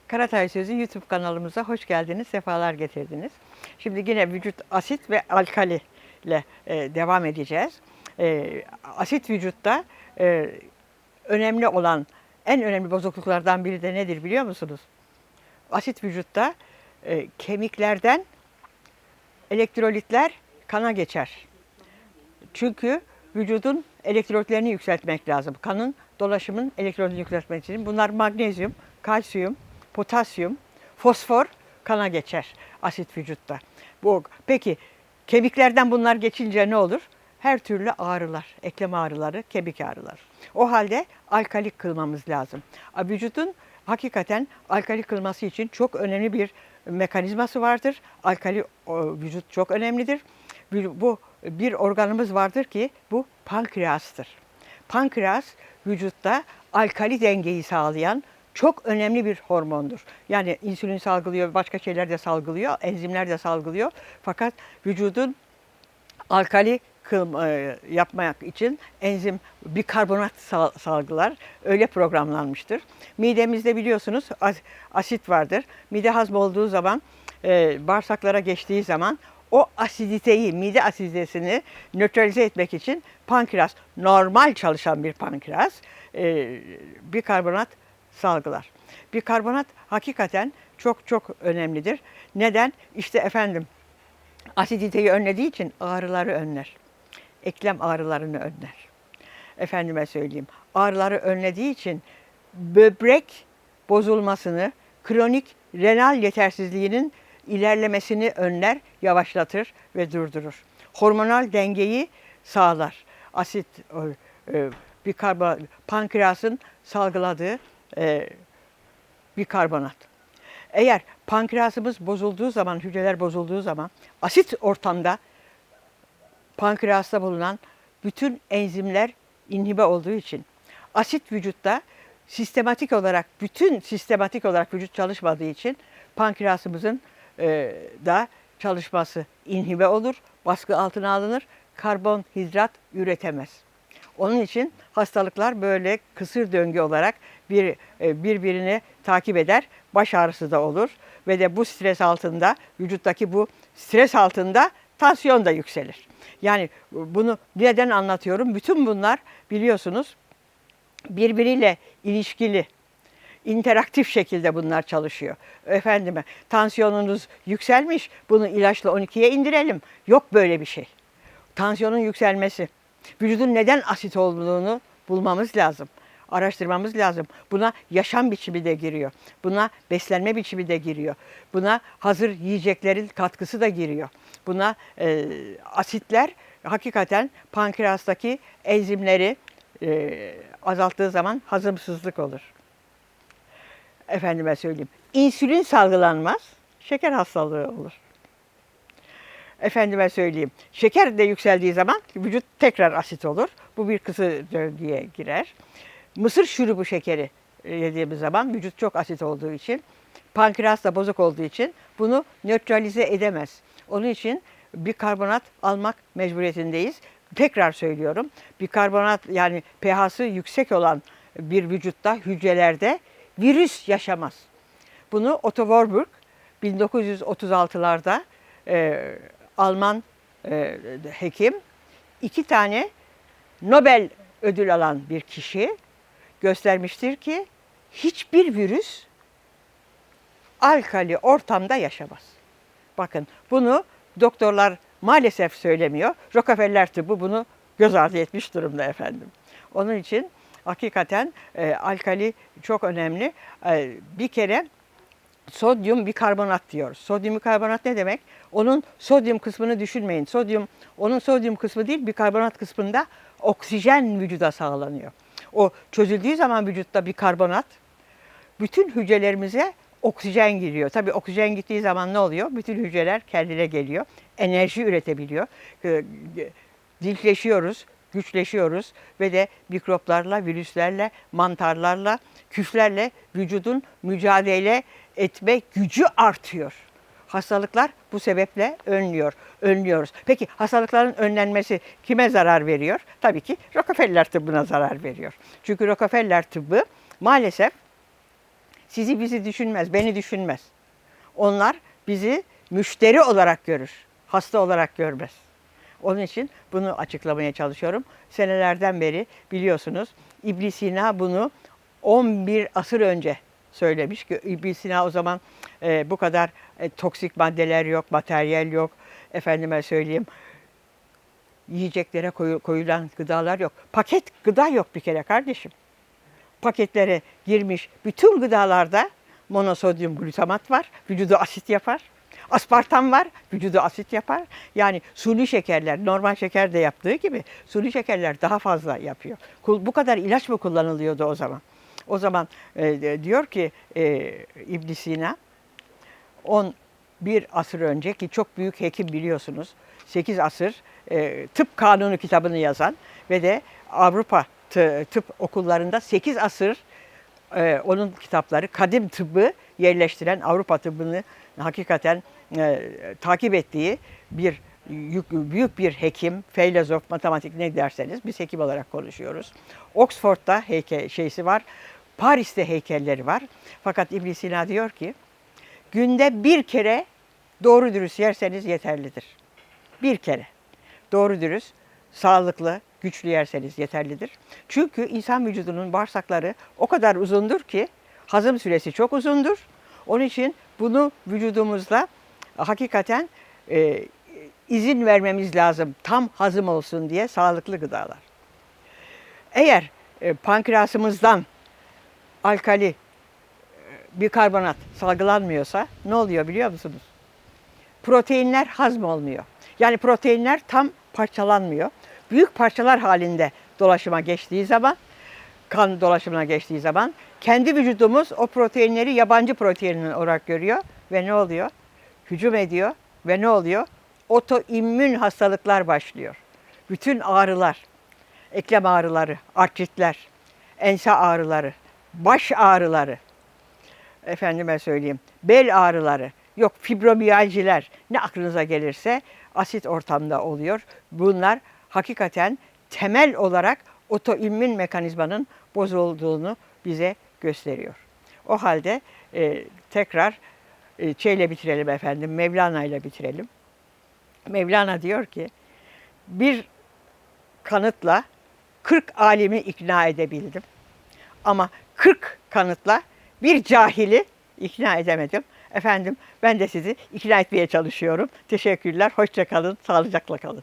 Karatay Sözü YouTube kanalımıza hoş geldiniz, sefalar getirdiniz. Şimdi yine vücut asit ve alkali ile devam edeceğiz. Asit vücutta önemli olan, en önemli bozukluklardan biri de nedir biliyor musunuz? Asit vücutta kemiklerden elektrolitler kana geçer. Çünkü vücudun elektrolitlerini yükseltmek lazım. Kanın dolaşımın elektrolitini yükseltmek için. Bunlar magnezyum, kalsiyum, potasyum, fosfor kana geçer asit vücutta. Peki kemiklerden bunlar geçince ne olur? Her türlü ağrılar, eklem ağrıları, kemik ağrıları. O halde alkalik kılmamız lazım. Vücudun hakikaten alkalik kılması için çok önemli bir mekanizması vardır. Alkali vücut çok önemlidir. Bu bir organımız vardır ki bu pankreastır. Pankreas vücutta alkali dengeyi sağlayan çok önemli bir hormondur. Yani insülin salgılıyor, başka şeyler de salgılıyor, enzimler de salgılıyor. Fakat vücudun alkali yapmak için enzim bikarbonat salgılar. Öyle programlanmıştır. Midemizde biliyorsunuz asit vardır. Mide hazmolduğu zaman, bağırsaklara geçtiği zaman o asiditeyi, mide asiditesini nötralize etmek için pankreas, normal çalışan bir pankreas, bikarbonat salgılar. Bikarbonat hakikaten çok çok önemlidir. Neden? İşte efendim, asiditeyi önlediği için ağrıları önler. Eklem ağrılarını önler. Efendime söyleyeyim, ağrıları önlediği için böbrek bozulmasını, kronik renal yetersizliğinin ilerlemesini önler, yavaşlatır ve durdurur. Hormonal dengeyi sağlar. Asit, pankreasın salgıladığı bikarbonat. Eğer pankreasımız bozulduğu zaman, hücreler bozulduğu zaman asit ortamda pankreasta bulunan bütün enzimler inhibe olduğu için asit vücutta sistematik olarak vücut çalışmadığı için pankreasımızın da çalışması inhibe olur, baskı altına alınır, karbonhidrat üretemez. Onun için hastalıklar böyle kısır döngü olarak birbirini takip eder. Baş ağrısı da olur ve de bu stres altında, vücuttaki bu stres altında tansiyon da yükselir. Yani bunu neden anlatıyorum? Bütün bunlar biliyorsunuz birbiriyle ilişkili, interaktif şekilde bunlar çalışıyor. Efendime, tansiyonunuz yükselmiş, bunu ilaçla 12'ye indirelim. Yok böyle bir şey. Tansiyonun yükselmesi, vücudun neden asit olduğunu bulmamız lazım. Araştırmamız lazım. Buna yaşam biçimi de giriyor. Buna beslenme biçimi de giriyor. Buna hazır yiyeceklerin katkısı da giriyor. Buna asitler hakikaten pankreastaki enzimleri azalttığı zaman hazımsızlık olur. Efendime söyleyeyim, insülin salgılanmaz, şeker hastalığı olur. Efendime söyleyeyim, şeker de yükseldiği zaman vücut tekrar asit olur. Bu bir kısır döngüye girer. Mısır şurubu şekeri yediğimiz zaman vücut çok asit olduğu için, pankreas da bozuk olduğu için bunu nötralize edemez. Onun için bikarbonat almak mecburiyetindeyiz. Tekrar söylüyorum, bikarbonat yani pH'sı yüksek olan bir vücutta, hücrelerde virüs yaşamaz. Bunu Otto Warburg 1936'larda Alman hekim, 2 tane Nobel ödül alan bir kişi göstermiştir ki hiçbir virüs alkali ortamda yaşamaz. Bakın bunu doktorlar maalesef söylemiyor. Rockefeller tıbbı bunu göz ardı etmiş durumda efendim. Onun için hakikaten alkali çok önemli. Bir kere sodyum bikarbonat diyoruz. Sodyum bikarbonat ne demek? Onun sodyum kısmını düşünmeyin. Onun sodyum kısmı değil, bikarbonat kısmında oksijen vücuda sağlanıyor. O çözüldüğü zaman vücutta bikarbonat bütün hücrelerimize oksijen giriyor. Tabii oksijen gittiği zaman ne oluyor? Bütün hücreler kendine geliyor. Enerji üretebiliyor. Dinçleşiyoruz, güçleşiyoruz ve de mikroplarla, virüslerle, mantarlarla, küflerle vücudun mücadele etme gücü artıyor. Hastalıklar bu sebeple önlüyoruz. Peki hastalıkların önlenmesi kime zarar veriyor? Tabii ki Rockefeller tıbbına zarar veriyor. Çünkü Rockefeller tıbbı maalesef sizi bizi düşünmez, beni düşünmez. Onlar bizi müşteri olarak görür, hasta olarak görmez. Onun için bunu açıklamaya çalışıyorum. Senelerden beri biliyorsunuz İbn Sina bunu 11 asır önce söylemiş. İbn Sina o zaman bu kadar toksik maddeler yok, materyal yok. Efendime söyleyeyim, yiyeceklere koyulan gıdalar yok. Paket gıda yok bir kere kardeşim. Paketlere girmiş bütün gıdalarda monosodyum glutamat var, vücudu asit yapar. Aspartam var, vücudu asit yapar. Yani suni şekerler, normal şeker de yaptığı gibi suni şekerler daha fazla yapıyor. Bu kadar ilaç mı kullanılıyordu o zaman? O zaman diyor ki İbn Sina, 11 asır önce, ki çok büyük hekim biliyorsunuz, 8 asır tıp kanunu kitabını yazan ve de Avrupa tıp okullarında 8 asır onun kitapları, kadim tıbbı yerleştiren, Avrupa tıbbını hakikaten takip ettiği bir büyük bir hekim, filozof, matematik ne derseniz biz hekim olarak konuşuyoruz. Oxford'da şeysi var, Paris'te heykelleri var. Fakat İbn Sina diyor ki günde bir kere doğru dürüst yerseniz yeterlidir. Bir kere doğru dürüst, sağlıklı, güçlü yerseniz yeterlidir. Çünkü insan vücudunun bağırsakları o kadar uzundur ki hazım süresi çok uzundur. Onun için bunu vücudumuzda hakikaten izin vermemiz lazım. Tam hazım olsun diye sağlıklı gıdalar. Eğer pankreasımızdan alkali bikarbonat salgılanmıyorsa ne oluyor biliyor musunuz? Proteinler hazmolmuyor. Yani proteinler tam parçalanmıyor. Büyük parçalar halinde dolaşıma geçtiği zaman, kan dolaşımına geçtiği zaman kendi vücudumuz o proteinleri yabancı protein olarak görüyor ve ne oluyor? Hücum ediyor ve ne oluyor? Otoimmün hastalıklar başlıyor. Bütün ağrılar, eklem ağrıları, artritler, ense ağrıları, baş ağrıları, efendime söyleyeyim, bel ağrıları, yok fibromiyaljiler, ne aklınıza gelirse asit ortamda oluyor. Bunlar hakikaten temel olarak otoimmün mekanizmanın bozulduğunu bize gösteriyor. O halde tekrar şeyle bitirelim efendim, Mevlana ile bitirelim. Mevlana diyor ki, bir kanıtla 40 alimi ikna edebildim. Ama 40 kanıtla bir cahili ikna edemedim. Efendim ben de sizi ikna etmeye çalışıyorum. Teşekkürler, hoşça kalın, sağlıcakla kalın.